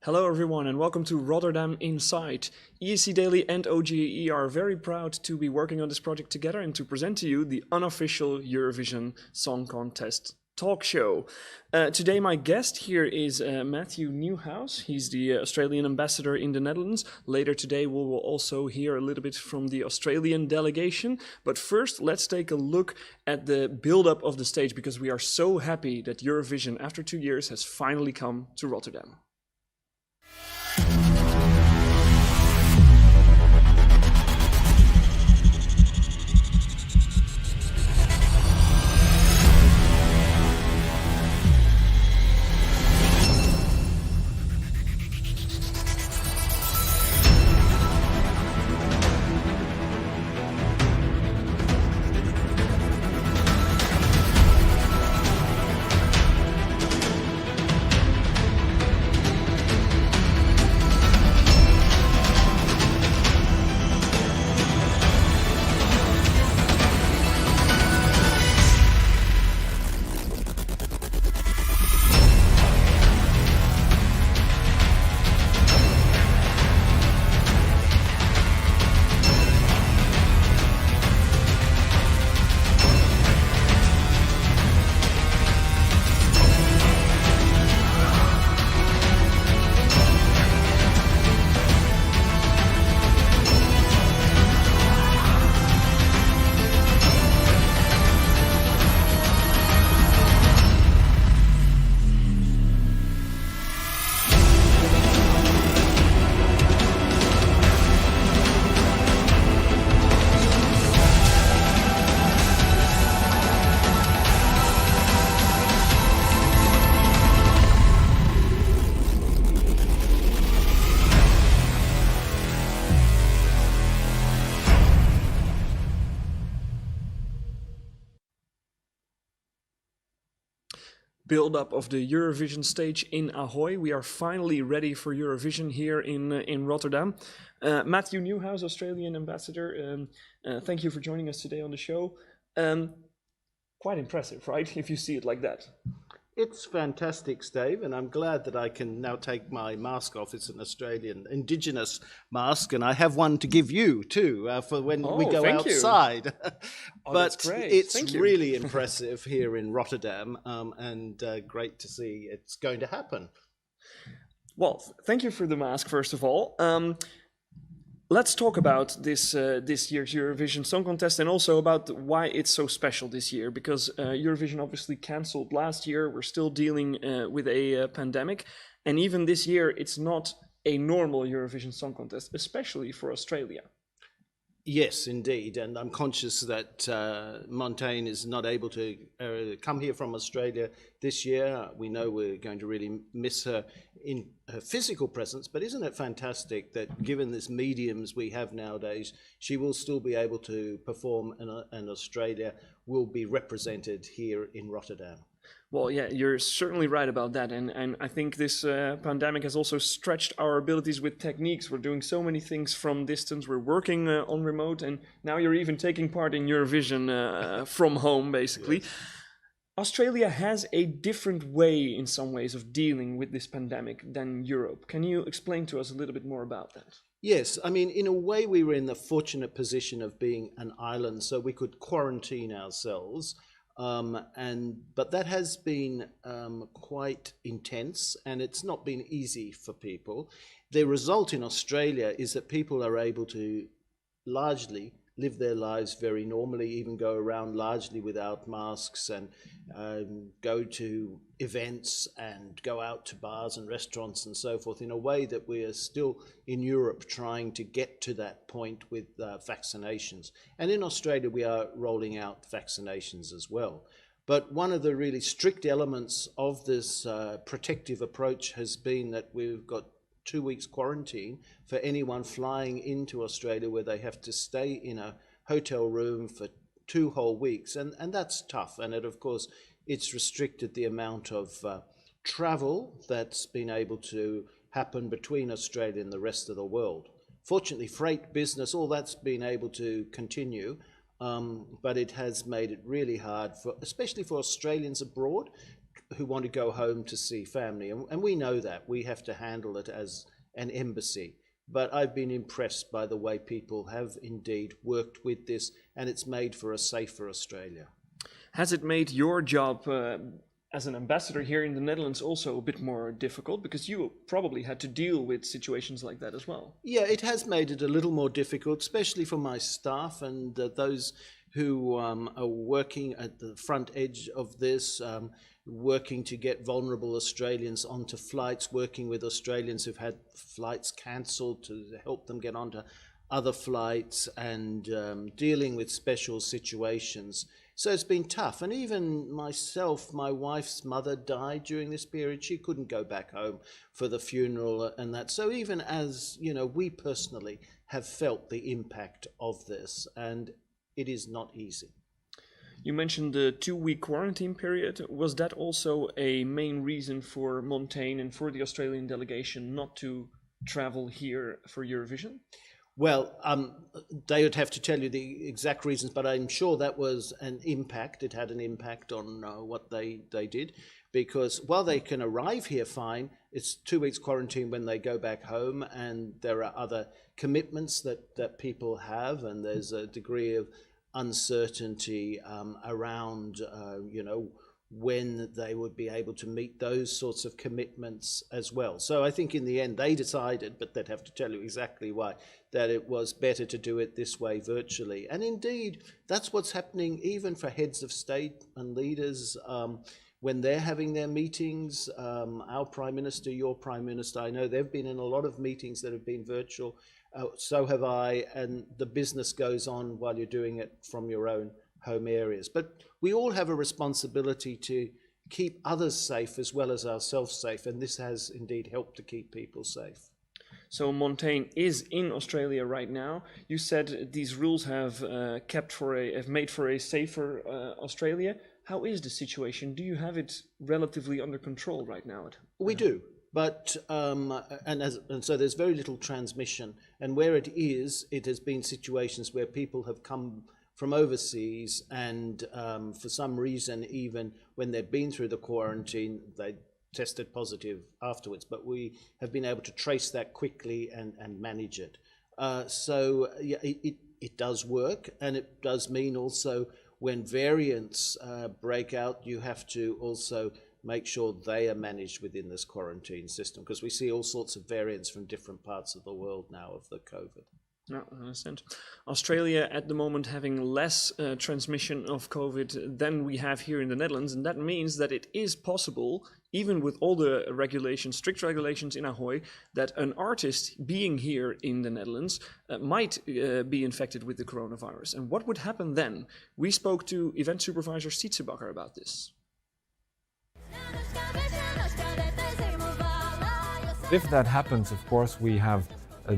Hello everyone and welcome to Rotterdam Inside. ESC Daily and OGE are very proud to be working on this project together and to present to you the unofficial Eurovision Song Contest talk show. Today my guest here is Matthew Newhouse. He's the Australian ambassador in the Netherlands. Later today we will also hear a little bit from the Australian delegation. But first let's take a look at the build-up of the stage because we are so happy that Eurovision after 2 years has finally come to Rotterdam. Build-up of the Eurovision stage in Ahoy. We are finally ready for Eurovision here in Rotterdam. Matthew Newhouse, Australian ambassador, thank you for joining us today on the show. Quite impressive, right? If you see it like that. It's fantastic, Steve, and I'm glad that I can now take my mask off. It's an Australian Indigenous mask, and I have one to give you too for when we go outside. Oh, but that's great. It's really impressive here in Rotterdam, and great to see it's going to happen. Well, thank you for the mask, first of all. Let's talk about this year's Eurovision Song Contest and also about why it's so special this year, because Eurovision obviously cancelled last year. We're still dealing with a pandemic, and even this year it's not a normal Eurovision Song Contest, especially for Australia. Yes, indeed, and I'm conscious that Montaigne is not able to come here from Australia this year. We know we're going to really miss her in her physical presence, but isn't it fantastic that given this mediums we have nowadays, she will still be able to perform and Australia will be represented here in Rotterdam? Well, yeah, you're certainly right about that. And I think this pandemic has also stretched our abilities with techniques. We're doing so many things from distance. We're working on remote, and now you're even taking part in Eurovision from home, basically. Yes. Australia has a different way, in some ways, of dealing with this pandemic than Europe. Can you explain to us a little bit more about that? Yes, I mean, in a way, we were in the fortunate position of being an island, so we could quarantine ourselves. But that has been quite intense, and it's not been easy for people. The result in Australia is that people are able to largely live their lives very normally, even go around largely without masks and go to events and go out to bars and restaurants and so forth in a way that we are still in Europe trying to get to that point with vaccinations. And in Australia, we are rolling out vaccinations as well. But one of the really strict elements of this protective approach has been that we've got 2 weeks quarantine for anyone flying into Australia, where they have to stay in a hotel room for 2 whole weeks. And that's tough. And of course, it's restricted the amount of travel that's been able to happen between Australia and the rest of the world. Fortunately, freight business, all that's been able to continue, but it has made it really hard, especially for Australians abroad, who want to go home to see family, and we know that we have to handle it as an embassy. But I've been impressed by the way people have indeed worked with this, and it's made for a safer Australia. Has it made your job as an ambassador here in the Netherlands also a bit more difficult? Because you probably had to deal with situations like that as well. Yeah, it has made it a little more difficult, especially for my staff and those who are working at the front edge of this, working to get vulnerable Australians onto flights, working with Australians who've had flights cancelled to help them get onto other flights, and dealing with special situations. So it's been tough. And even myself, my wife's mother died during this period. She couldn't go back home for the funeral and that. So even as, we personally have felt the impact of this, and it is not easy. You mentioned the 2-week quarantine period. Was that also a main reason for Montaigne and for the Australian delegation not to travel here for Eurovision? Well, they would have to tell you the exact reasons, but I'm sure that was an impact. It had an impact on what they did, because while they can arrive here fine, it's 2 weeks quarantine when they go back home, and there are other commitments that people have, and there's a degree of uncertainty around, when they would be able to meet those sorts of commitments as well. So I think in the end they decided, but they'd have to tell you exactly why, that it was better to do it this way virtually. And indeed, that's what's happening even for heads of state and leaders when they're having their meetings. Our Prime Minister, your Prime Minister, I know they've been in a lot of meetings that have been virtual. So have I, and the business goes on while you're doing it from your own home areas. But we all have a responsibility to keep others safe as well as ourselves safe, and this has indeed helped to keep people safe. So Montaigne is in Australia right now. You said these rules have made for a safer Australia. How is the situation? Do you have it relatively under control right now? We do. But and so there's very little transmission, and where it is, it has been situations where people have come from overseas, and for some reason, even when they've been through the quarantine, they tested positive afterwards. But we have been able to trace that quickly and manage it. So yeah, it does work, and it does mean also when variants break out, you have to also make sure they are managed within this quarantine system, because we see all sorts of variants from different parts of the world now of the COVID. No, I understand. Australia at the moment having less transmission of COVID than we have here in the Netherlands, and that means that it is possible, even with all the regulations, strict regulations in Ahoy, that an artist being here in the Netherlands might be infected with the coronavirus. And what would happen then? We spoke to event supervisor Sietsebakker about this. If that happens, of course, we have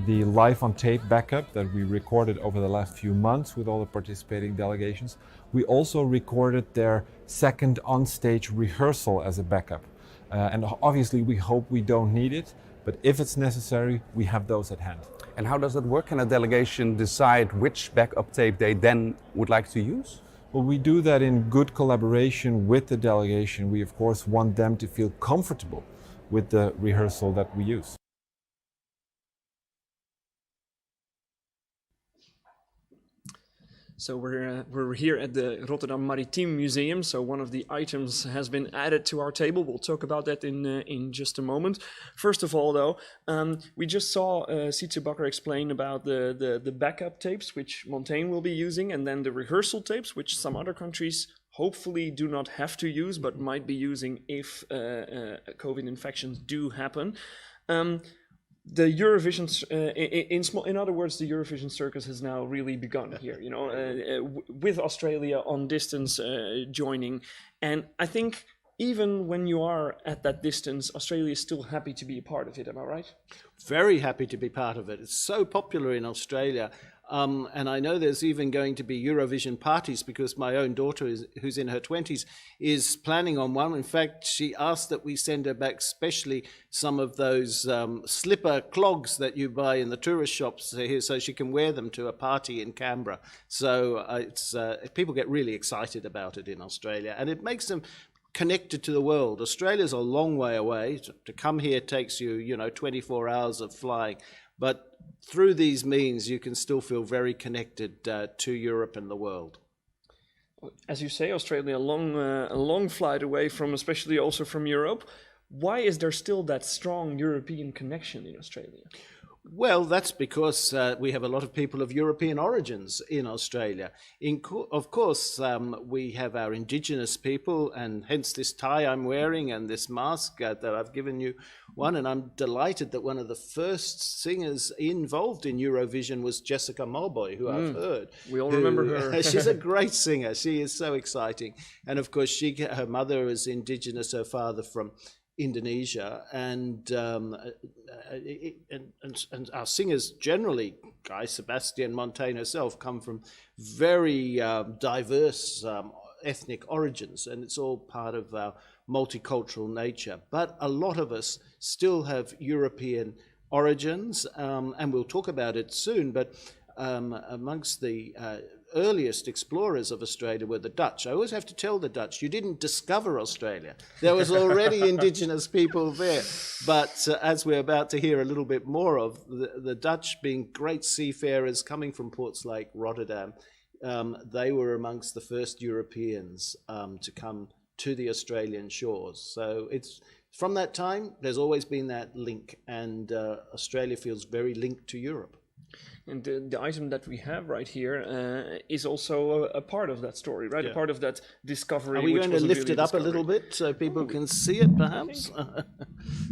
the live on tape backup that we recorded over the last few months with all the participating delegations. We also recorded their second on-stage rehearsal as a backup. And obviously we hope we don't need it, but if it's necessary, we have those at hand. And how does that work? Can a delegation decide which backup tape they then would like to use? Well, we do that in good collaboration with the delegation. We of course want them to feel comfortable with the rehearsal that we use. So we're here at the Rotterdam Maritiem Museum. So one of the items has been added to our table. We'll talk about that in just a moment. First of all, though, we just saw Sietsebakker explain about the backup tapes, which Montaigne will be using, and then the rehearsal tapes, which some other countries hopefully do not have to use, but might be using if COVID infections do happen. The Eurovision, in other words, the Eurovision circus has now really begun here, with Australia on distance joining. And I think even when you are at that distance, Australia is still happy to be a part of it, am I right? Very happy to be part of it. It's so popular in Australia. And I know there's even going to be Eurovision parties, because my own daughter, who's in her 20s, is planning on one. In fact, she asked that we send her back specially some of those slipper clogs that you buy in the tourist shops here, so she can wear them to a party in Canberra. So people get really excited about it in Australia, and it makes them connected to the world. Australia's a long way away. To come here takes you, 24 hours of flying. But through these means, you can still feel very connected to Europe and the world. As you say, Australia, a long flight away from, especially also from Europe. Why is there still that strong European connection in Australia? Well, that's because we have a lot of people of European origins in Australia. Of course, we have our indigenous people, and hence this tie I'm wearing and this mask that I've given you one. And I'm delighted that one of the first singers involved in Eurovision was Jessica Mulboy, who I've heard. We all remember her. She's a great singer. She is so exciting. And of course, her mother is indigenous, her father from Indonesia, and our singers generally, Guy Sebastian, Montaigne herself, come from very diverse ethnic origins, and it's all part of our multicultural nature. But a lot of us still have European origins, and we'll talk about it soon, but amongst the earliest explorers of Australia were the Dutch. I always have to tell the Dutch, you didn't discover Australia. There was already indigenous people there. But as we're about to hear a little bit more of, the Dutch being great seafarers coming from ports like Rotterdam, they were amongst the first Europeans to come to the Australian shores. So it's from that time, there's always been that link, and Australia feels very linked to Europe. And the item that we have right here is also a part of that story, right? Yeah. A part of that discovery. Are we going to lift really it up a little bit so people can see it, perhaps?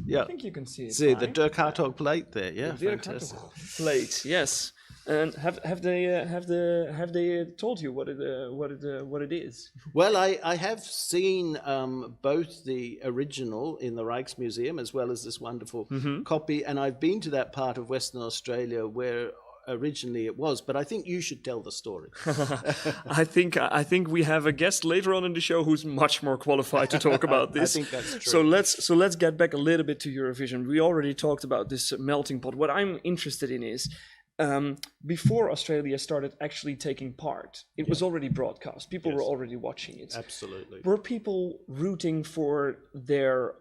Yeah. I think you can see it. See the fine. Dirk Hartog plate there. Yeah, The Dirk fantastic. Hartog plate, yes. And have they told you what it is? Well, I have seen both the original in the Rijksmuseum as well as this wonderful copy, and I've been to that part of Western Australia where originally it was, but I think you should tell the story. I think we have a guest later on in the show who's much more qualified to talk about this. I think that's true. So let's get back a little bit to Eurovision. We already talked about this melting pot. What I'm interested in is before Australia started actually taking part, it was already broadcast. People were already watching it. Absolutely. Were people rooting for their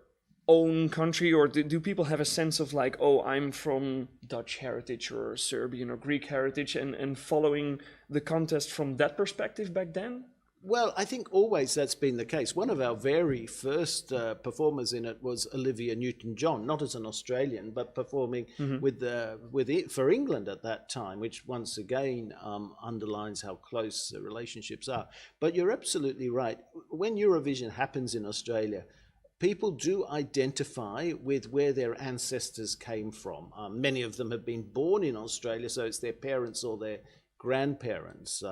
own country, or do people have a sense of like, oh, I'm from Dutch heritage or Serbian or Greek heritage, and following the contest from that perspective back then? Well, I think always that's been the case. One of our very first performers in it was Olivia Newton-John, not as an Australian, but performing for England at that time, which once again underlines how close the relationships are. But you're absolutely right. When Eurovision happens in Australia, people do identify with where their ancestors came from. Many of them have been born in Australia, so it's their parents or their grandparents.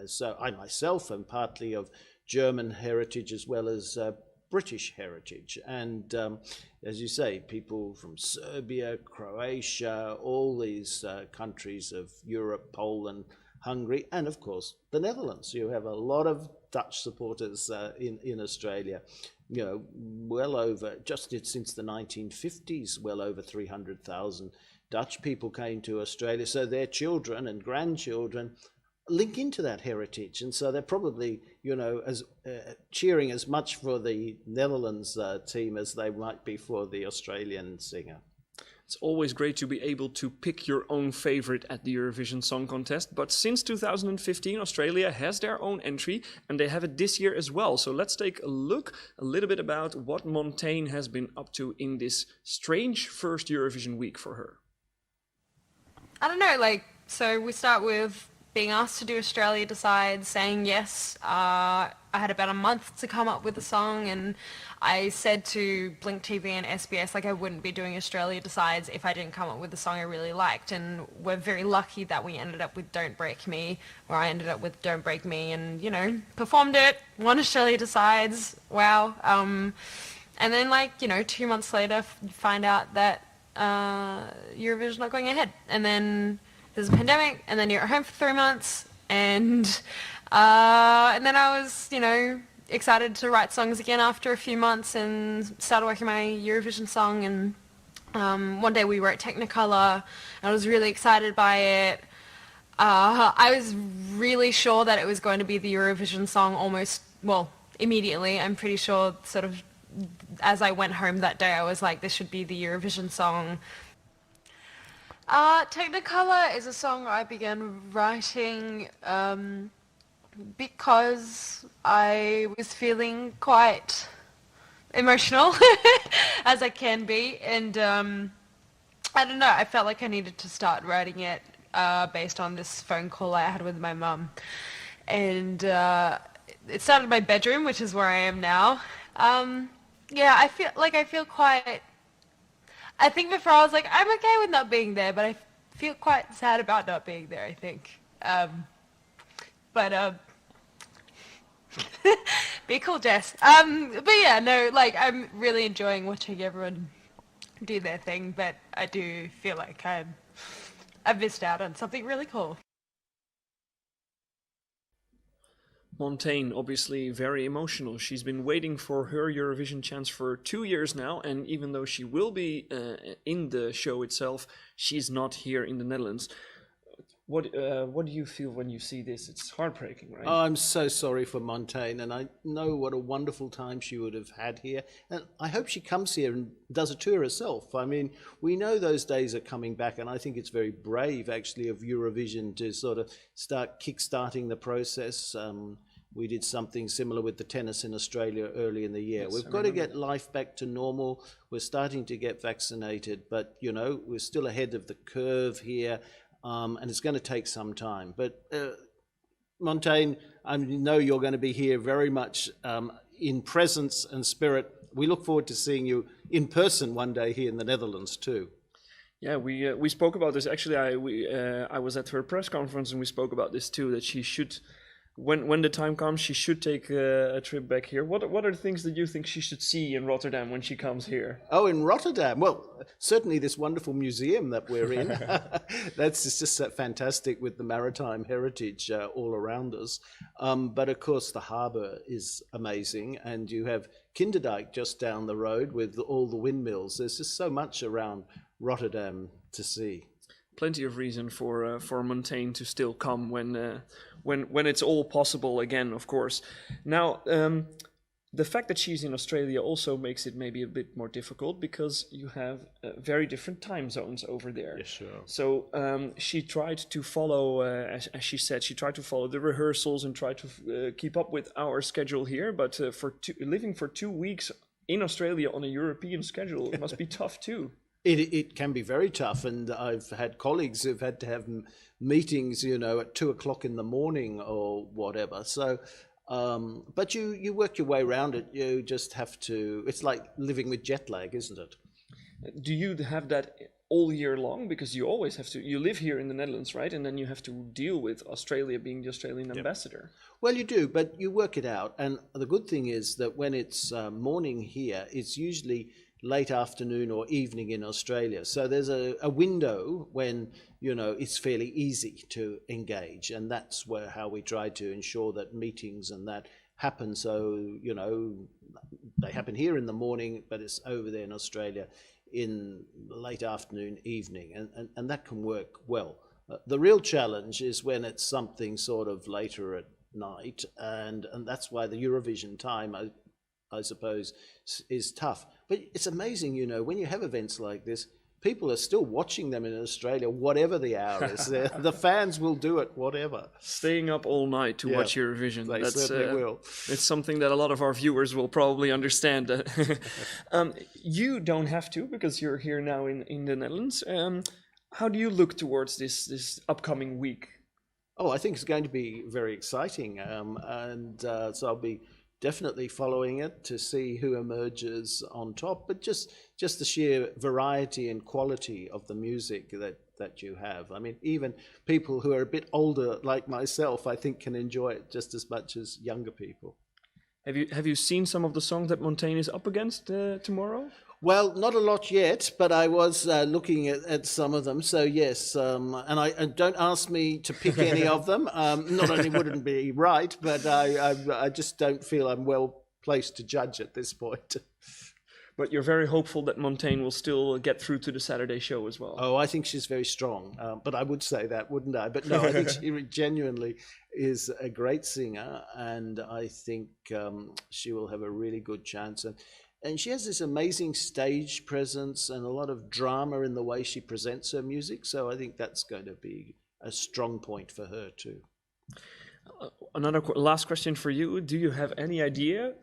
So I myself am partly of German heritage as well as British heritage. And as you say, people from Serbia, Croatia, all these countries of Europe, Poland, Hungary, and of course the Netherlands. You have a lot of Dutch supporters in Australia. Well over, just since the 1950s, well over 300,000 Dutch people came to Australia. So their children and grandchildren link into that heritage. And so they're probably, as cheering as much for the Netherlands team as they might be for the Australian singer. It's always great to be able to pick your own favorite at the Eurovision Song Contest, but since 2015, Australia has their own entry, and they have it this year as well. So let's take a look a little bit about what Montaigne has been up to in this strange first Eurovision week for her. I don't know, so we start with being asked to do Australia Decide, saying yes. I had about a month to come up with a song, and I said to Blink TV and SBS I wouldn't be doing Australia Decides if I didn't come up with a song I really liked, and we're very lucky that we ended up with Don't Break Me, or I ended up with Don't Break Me, and performed it, won Australia Decides, wow. And then 2 months later you find out that Eurovision's not going ahead, and then there's a pandemic, and then you're at home for 3 months, and then I was, excited to write songs again after a few months and started working my Eurovision song, and one day we wrote Technicolor, and I was really excited by it. I was really sure that it was going to be the Eurovision song immediately. I'm pretty sure sort of as I went home that day, I was like, this should be the Eurovision song. Technicolor is a song I began writing because I was feeling quite emotional, as I can be, and I don't know, I felt like I needed to start writing it based on this phone call I had with my mum. And it started in my bedroom, which is where I am now. Yeah, I feel quite... I think before I was like, I'm okay with not being there, but I feel quite sad about not being there, I think. Be cool, Jess. But yeah, no, like, I'm really enjoying watching everyone do their thing, but I do feel like I've missed out on something really cool. Montaigne, obviously very emotional. She's been waiting for her Eurovision chance for 2 years now, and even though she will be in the show itself, she's not here in the Netherlands. What do you feel when you see this? It's heartbreaking, right? Oh, I'm so sorry for Montaigne, and I know what a wonderful time she would have had here. And I hope she comes here and does a tour herself. I mean, we know those days are coming back, and I think it's very brave, actually, of Eurovision to sort of start kick-starting the process. We did something similar with the tennis in Australia early in the year. Yes, We've got to get life back to normal. We're starting to get vaccinated, but, you know, we're still ahead of the curve here. And it's going to take some time. But Montaigne, I know you're going to be here very much in presence and spirit. We look forward to seeing you in person one day here in the Netherlands too. Yeah, we spoke about this. Actually, I was at her press conference and we spoke about this too, that she should, when the time comes, she should take a trip back here. What are the things that you think she should see in Rotterdam when she comes here? Oh, in Rotterdam? Well, certainly this wonderful museum that we're in. That's just fantastic with the maritime heritage all around us. But of course, the harbour is amazing. And you have Kinderdijk just down the road with all the windmills. There's just so much around Rotterdam to see. Plenty of reason for Montaigne to still come when it's all possible again, of course. Now, the fact that she's in Australia also makes it maybe a bit more difficult because you have very different time zones over there. Yes, sure. So she tried to follow, as she said, she tried to follow the rehearsals and try to keep up with our schedule here. But living for 2 weeks in Australia on a European schedule, it must be tough too. It can be very tough, and I've had colleagues who've had to have meetings, you know, at 2 o'clock in the morning or whatever. So, but you work your way around it. You just have to. It's like living with jet lag, isn't it? Do you have that all year long? Because you always have to. You live here in the Netherlands, right? And then you have to deal with Australia being the Australian ambassador. Well, you do, but you work it out. And the good thing is that when it's morning here, it's usually late afternoon or evening in Australia. So there's a window when, you know, it's fairly easy to engage. And that's how we try to ensure that meetings and that happen. So, you know, they happen here in the morning, but it's over there in Australia in late afternoon, evening. And that can work well. The real challenge is when it's something sort of later at night. And that's why the Eurovision time, I suppose, is tough. But it's amazing, you know, when you have events like this, people are still watching them in Australia, whatever the hour is. The fans will do it, whatever. Staying up all night to watch Eurovision. They certainly will. It's something that a lot of our viewers will probably understand. You don't have to, because you're here now in the Netherlands. How do you look towards this upcoming week? Oh, I think it's going to be very exciting. So I'll be definitely following it to see who emerges on top, but just the sheer variety and quality of the music that you have. I mean, even people who are a bit older, like myself, I think can enjoy it just as much as younger people. Have you seen some of the songs that Montaigne is up against tomorrow? Well, not a lot yet, but I was looking at some of them. So yes, and don't ask me to pick any of them. Not only wouldn't be right, but I just don't feel I'm well placed to judge at this point. But you're very hopeful that Montaigne will still get through to the Saturday show as well. Oh, I think she's very strong. But I would say that, wouldn't I? But no, I think she genuinely is a great singer, and I think she will have a really good chance. And she has this amazing stage presence and a lot of drama in the way she presents her music. So I think that's going to be a strong point for her too. Another last question for you. Do you have any idea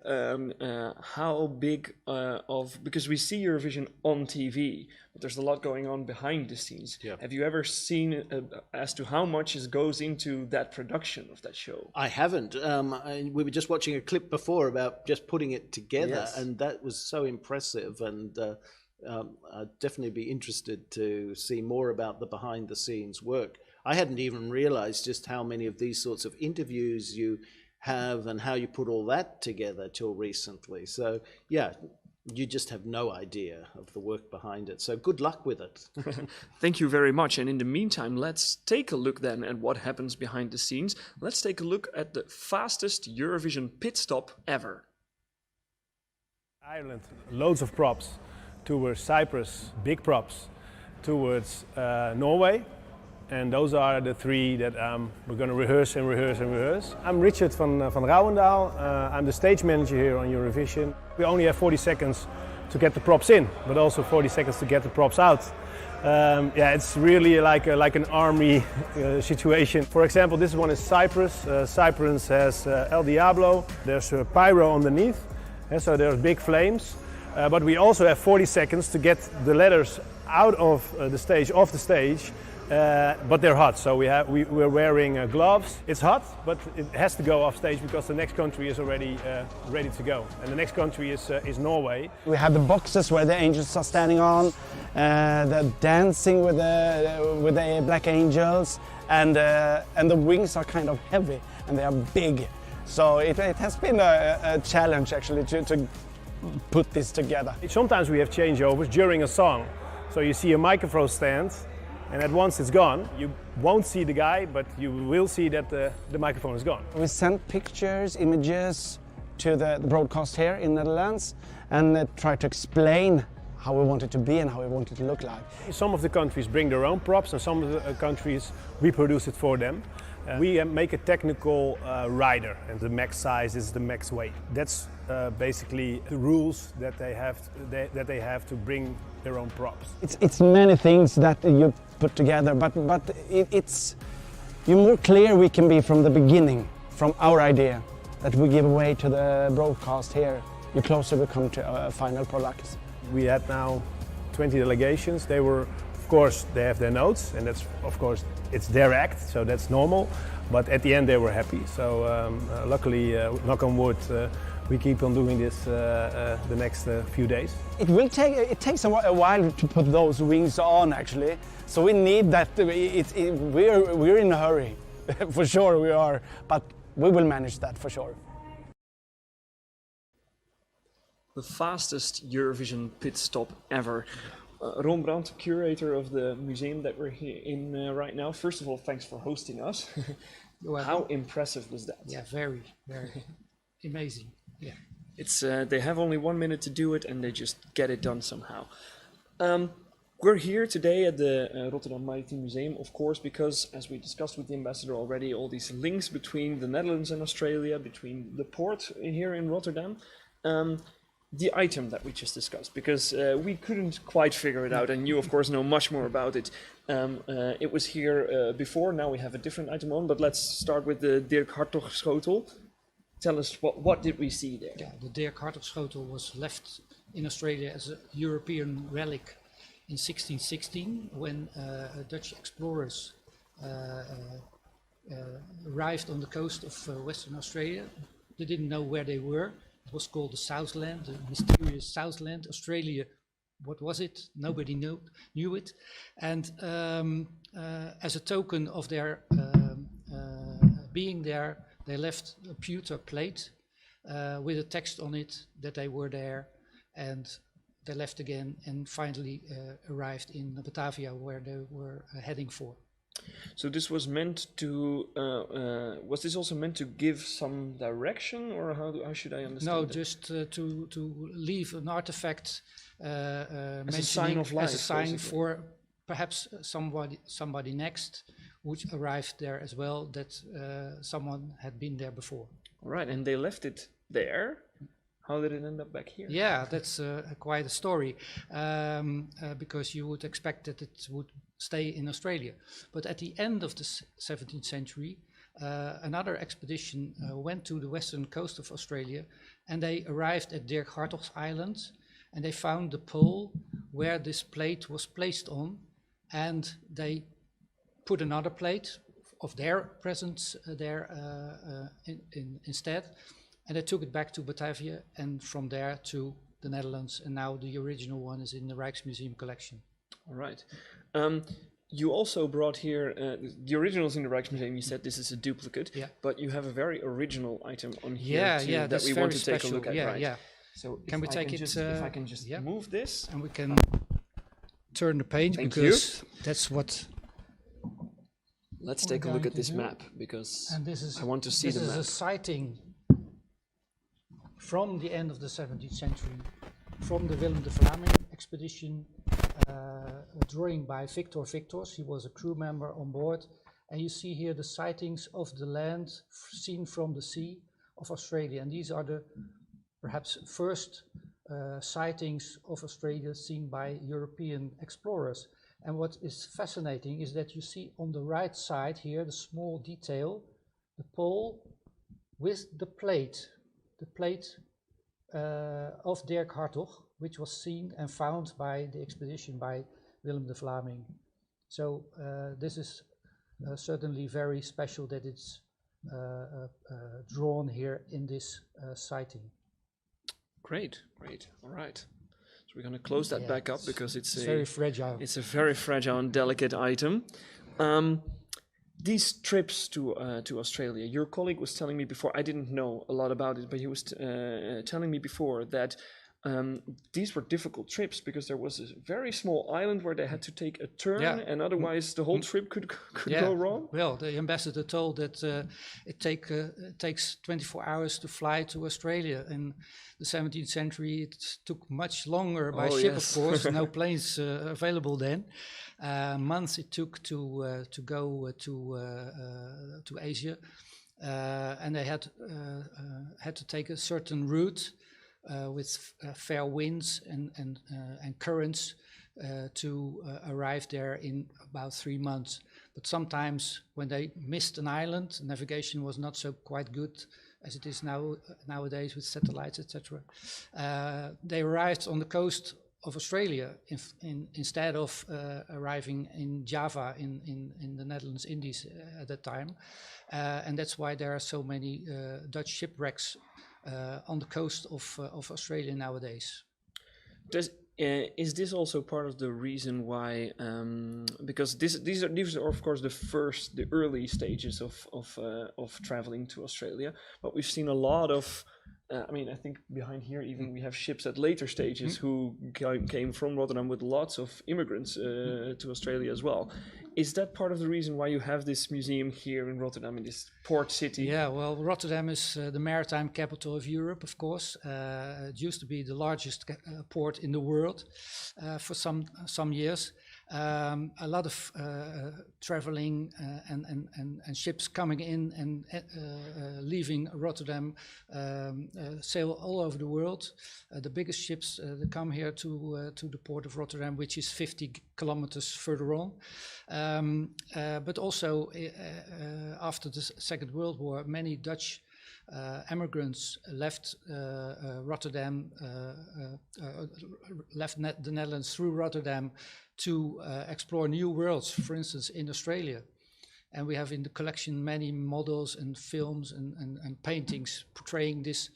how big because we see Eurovision on TV, but there's a lot going on behind the scenes. Yeah. Have you ever seen as to how much goes into that production of that show? I haven't. We were just watching a clip before about just putting it together, Yes. and that was so impressive. And I'd definitely be interested to see more about the behind the scenes work. I hadn't even realized just how many of these sorts of interviews you have and how you put all that together till recently. So yeah, you just have no idea of the work behind it. So good luck with it. Thank you very much. And in the meantime, let's take a look then at what happens behind the scenes. Let's take a look at the fastest Eurovision pit stop ever. Ireland, loads of props. Towards Cyprus, big props. Towards Norway. And those are the three that we're going to rehearse and rehearse and rehearse. I'm Richard van Rouwendaal. I'm the stage manager here on Eurovision. We only have 40 seconds to get the props in, but also 40 seconds to get the props out. Yeah, it's really like an army situation. For example, this one is Cyprus. Cyprus has El Diablo. There's pyro underneath, so there's big flames. But we also have 40 seconds to get the letters out of the stage, off the stage. But they're hot, so we're wearing gloves. It's hot, but it has to go off stage because the next country is already ready to go. And the next country is Norway. We have the boxes where the angels are standing on, they're dancing with the black angels, and the wings are kind of heavy and they are big. So it has been a challenge actually to put this together. Sometimes we have changeovers during a song. So you see a microphone stand, and at once it's gone. You won't see the guy, but you will see that the microphone is gone. We sent pictures, images to the broadcast here in Netherlands and try to explain how we want it to be and how we want it to look like. Some of the countries bring their own props, and some of the countries we produce it for them. We make a technical rider, and the max size is the max weight. That's basically the rules that they have to bring their own props. It's many things that you put together, but it's the more clear we can be from the beginning, from our idea that we give away to the broadcast here, the closer we come to a final product. We had now 20 delegations. They were, of course, they have their notes, and that's, of course, it's their act, so that's normal. But at the end, they were happy. So luckily, knock on wood, we keep on doing this the next few days. It takes a while to put those wings on, actually. So we need that. We're in a hurry, for sure we are. But we will manage that for sure. The fastest Eurovision pit stop ever. Ron Brandt, curator of the museum that we're here in right now. First of all, thanks for hosting us. How impressive was that? Yeah, very, very amazing. Yeah. It's they have only 1 minute to do it, and they just get it done somehow. We're here today at the Rotterdam Maritime Museum, of course, because, as we discussed with the ambassador already, all these links between the Netherlands and Australia, between the port here in Rotterdam. The item that we just discussed, because we couldn't quite figure it out, and you, of course, know much more about it. It was here before, now we have a different item on, but let's start with the Dirk Hartog-schotel. Tell us, what did we see there? Yeah, the Dirk Hartog-schotel was left in Australia as a European relic in 1616, when Dutch explorers arrived on the coast of Western Australia. They didn't know where they were. It was called the Southland, the mysterious Southland. Australia, what was it? Nobody knew it. And as a token of their being there, they left a pewter plate with a text on it that they were there, and they left again and finally arrived in Batavia, where they were heading for. So this was meant to, was this also meant to give some direction, or how should I understand No, that? just to leave an artifact as a sign of life, as a sign basically. for perhaps somebody next which arrived there as well, that someone had been there before. All right, and they left it there. How did it end up back here? Yeah, that's quite a story, because you would expect that it would stay in Australia. But at the end of the 17th century, another expedition went to the western coast of Australia, and they arrived at Dirk Hartog's Island, and they found the pole where this plate was placed on, and they put another plate of their presence there instead. And they took it back to Batavia, and from there to the Netherlands, and now the original one is in the Rijksmuseum collection. All right. You also brought here the originals in the Rijksmuseum. You said this is a duplicate, but you have a very original item on here too, that we want to take a look at, right? Yeah. So can we take it? If I can just move this, and we can turn the page. Thank because that's what. Let's take a look at this map, because I want to see the map. This is a sighting from the end of the 17th century, from the Willem de Vlaming expedition, a drawing by Victor Victors. He was a crew member on board, and you see here the sightings of the land seen from the sea of Australia, and these are the perhaps first sightings of Australia seen by European explorers. And what is fascinating is that you see on the right side here the small detail, the pole with the plate of Dirk Hartog, which was seen and found by the expedition by Willem de Vlaming. So this is certainly very special that it's drawn here in this sighting. Great. All right. So we're going to close that back up, because it's very fragile. It's a very fragile and delicate item. These trips to Australia, your colleague was telling me before, I didn't know a lot about it, but he was telling me before that these were difficult trips, because there was a very small island where they had to take a turn, and otherwise the whole trip could go wrong. Well, the ambassador told that it takes 24 hours to fly to Australia. In the 17th century, it took much longer by ship, of course. No planes available then. Months it took to go to Asia, and they had to take a certain route. With fair winds and currents to arrive there in about 3 months. But sometimes when they missed an island, navigation was not so quite good as it is nowadays with satellites, etc. They arrived on the coast of Australia instead of arriving in Java in the Netherlands Indies at that time. And that's why there are so many Dutch shipwrecks on the coast of Australia nowadays. Is this also part of the reason why? Because these are of course the early stages of traveling to Australia, but we've seen a lot of. I think behind here even we have ships at later stages who came from Rotterdam with lots of immigrants to Australia as well. Is that part of the reason why you have this museum here in Rotterdam, in this port city? Yeah, well, Rotterdam is the maritime capital of Europe, of course. It used to be the largest port in the world for some years. A lot of traveling and ships coming in and leaving Rotterdam sail all over the world. The biggest ships that come here to the port of Rotterdam, which is 50 kilometers further on. But also after the Second World War, many Dutch immigrants left Rotterdam, left the Netherlands through Rotterdam to explore new worlds, for instance, in Australia. And we have in the collection many models and films and paintings portraying this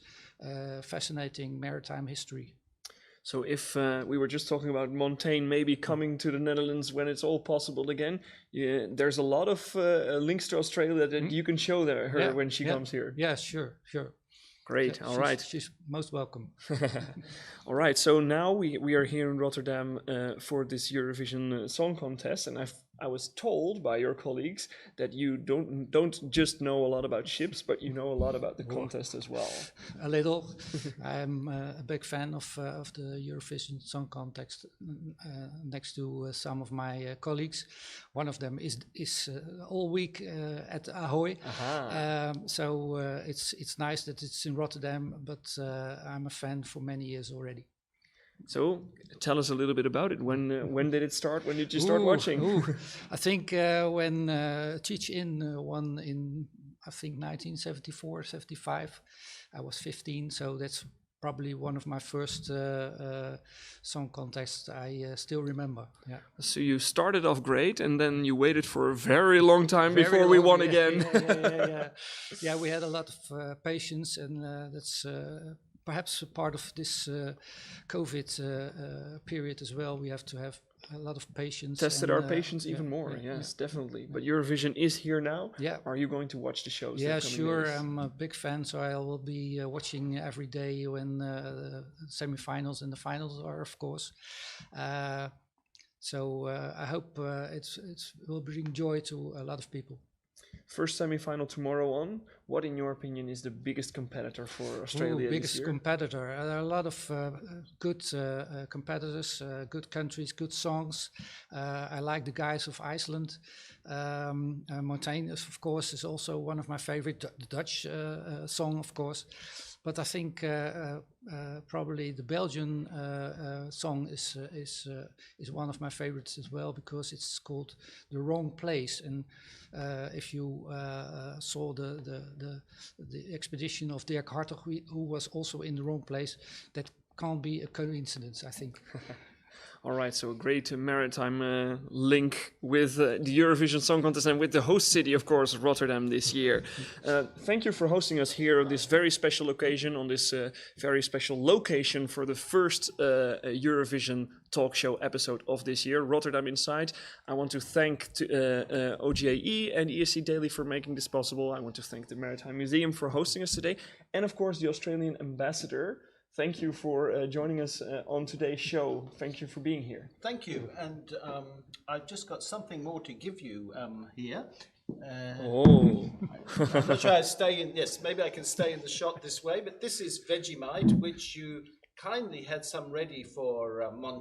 fascinating maritime history. So if we were just talking about Montaigne maybe coming to the Netherlands when it's all possible again, there's a lot of links to Australia that you can show her when she comes here. Yeah, sure. Great, all right. She's most welcome. All right, so now we are here in Rotterdam for this Eurovision Song Contest, and I've I was told by your colleagues that you don't just know a lot about ships, but you know a lot about the contest as well. A little. I'm a big fan of the Eurovision Song Contest. Next to some of my colleagues, one of them is all week at Ahoy. So it's nice that it's in Rotterdam, but I'm a fan for many years already. So tell us a little bit about it. When did it start? When did you start watching? I think when Teach In won in, I think, 1974, 75, I was 15, so that's probably one of my first song contests I still remember. Yeah. So you started off great, and then you waited for a very long time before we won again. Yeah, we had a lot of patience, and that's perhaps a part of this COVID period as well. We have to have a lot of patience. Tested our patience even more, yes, definitely. But Eurovision is here now. Yeah. Are you going to watch the shows? Yeah, sure. Days? I'm a big fan, so I will be watching every day when the semi-finals and the finals are, of course. So I hope it will bring joy to a lot of people. First semi-final tomorrow on. What, in your opinion, is the biggest competitor for Australia biggest this year? Competitor. There are a lot of good competitors, good countries, good songs. I like the guys of Iceland. Montaigne, of course, is also one of my favorite. The Dutch song, of course. But I think probably the Belgian song is one of my favorites as well, because it's called "The Wrong Place." And if you saw the expedition of Dirk Hartog, who was also in the wrong place, that can't be a coincidence, I think. All right, so a great maritime link with the Eurovision Song Contest and with the host city, of course, Rotterdam this year. Thank you for hosting us here on this very special occasion, on this very special location for the first Eurovision talk show episode of this year, Rotterdam Inside. I want to thank OGAE and ESC Daily for making this possible. I want to thank the Maritime Museum for hosting us today, and of course the Australian ambassador. Thank you for joining us on today's show. Thank you for being here. Thank you. And I've just got something more to give you here. I'm not sure I stay in. Yes, maybe I can stay in the shot this way. But this is Vegemite, which you kindly had some ready for Montaigne.